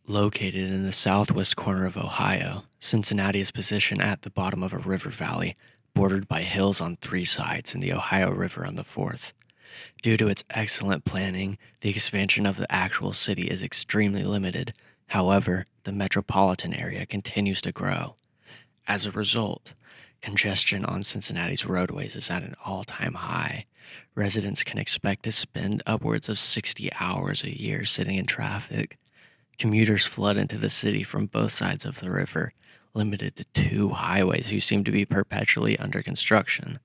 Located in the southwest corner of Ohio, Cincinnati is positioned at the bottom of a river valley, bordered by hills on three sides and the Ohio River on the fourth. Due to its excellent planning, the expansion of the actual city is extremely limited. However, the metropolitan area continues to grow. As a result, congestion on Cincinnati's roadways is at an all-time high. Residents can expect to spend upwards of 60 hours a year sitting in traffic. Commuters flood into the city from both sides of the river, limited to two highways who seem to be perpetually under construction.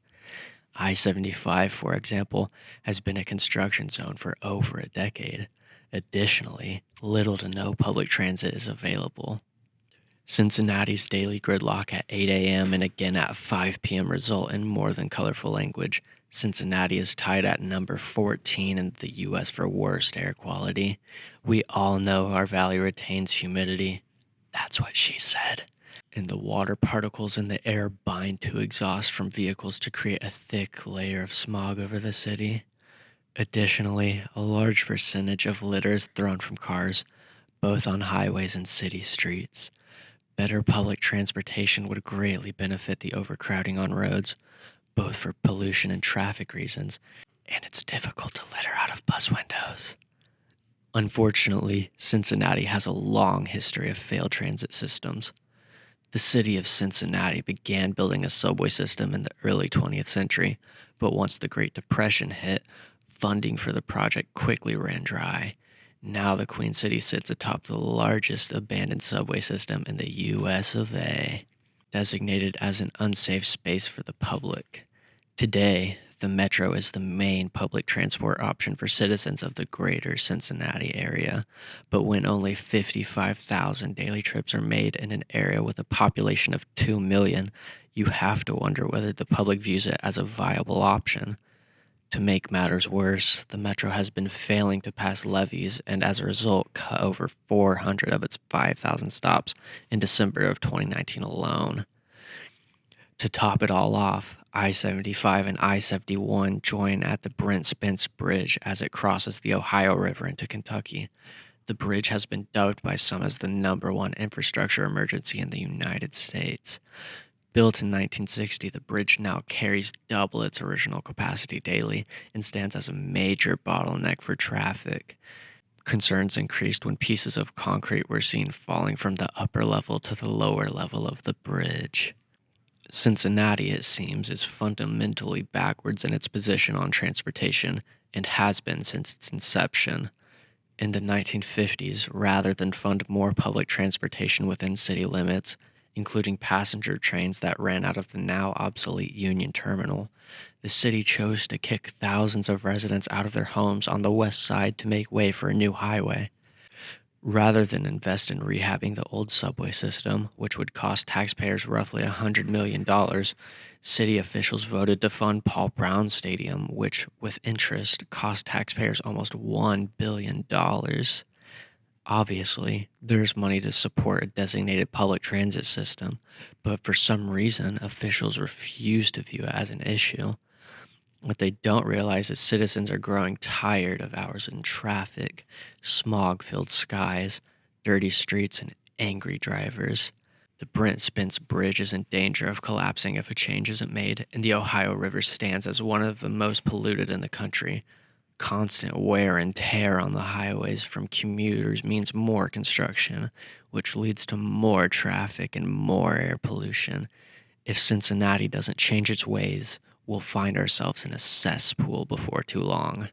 I-75, for example, has been a construction zone for over a decade. Additionally, little to no public transit is available. Cincinnati's daily gridlock at 8 a.m. and again at 5 p.m. result in more than colorful language. Cincinnati is tied at number 14 in the U.S. for worst air quality. We all know our valley retains humidity. That's what she said. And the water particles in the air bind to exhaust from vehicles to create a thick layer of smog over the city. Additionally, a large percentage of litter is thrown from cars, both on highways and city streets. Better public transportation would greatly benefit the overcrowding on roads, both for pollution and traffic reasons, and it's difficult to litter out of bus windows. Unfortunately, Cincinnati has a long history of failed transit systems. The city of Cincinnati began building a subway system in the early 20th century, but once the Great Depression hit, funding for the project quickly ran dry. Now the Queen City sits atop the largest abandoned subway system in the US of A, designated as an unsafe space for the public. Today, the metro is the main public transport option for citizens of the greater Cincinnati area, but when only 55,000 daily trips are made in an area with a population of 2 million, you have to wonder whether the public views it as a viable option. To make matters worse, the metro has been failing to pass levies and as a result cut over 400 of its 5,000 stops in December of 2019 alone. To top it all off, I-75 and I-71 join at the Brent Spence Bridge as it crosses the Ohio River into Kentucky. The bridge has been dubbed by some as the #1 infrastructure emergency in the United States. Built in 1960, the bridge now carries double its original capacity daily and stands as a major bottleneck for traffic. Concerns increased when pieces of concrete were seen falling from the upper level to the lower level of the bridge. Cincinnati, it seems, is fundamentally backwards in its position on transportation and has been since its inception. In the 1950s, rather than fund more public transportation within city limits, including passenger trains that ran out of the now obsolete Union Terminal, the city chose to kick thousands of residents out of their homes on the west side to make way for a new highway. Rather than invest in rehabbing the old subway system, which would cost taxpayers roughly $100 million, city officials voted to fund Paul Brown Stadium, which, with interest, cost taxpayers almost $1 billion. Obviously, there's money to support a designated public transit system, but for some reason, officials refuse to view it as an issue. What they don't realize is citizens are growing tired of hours in traffic, smog-filled skies, dirty streets, and angry drivers. The Brent Spence Bridge is in danger of collapsing if a change isn't made, and the Ohio River stands as one of the most polluted in the country. Constant wear and tear on the highways from commuters means more construction, which leads to more traffic and more air pollution. If Cincinnati doesn't change its ways, we'll find ourselves in a cesspool before too long.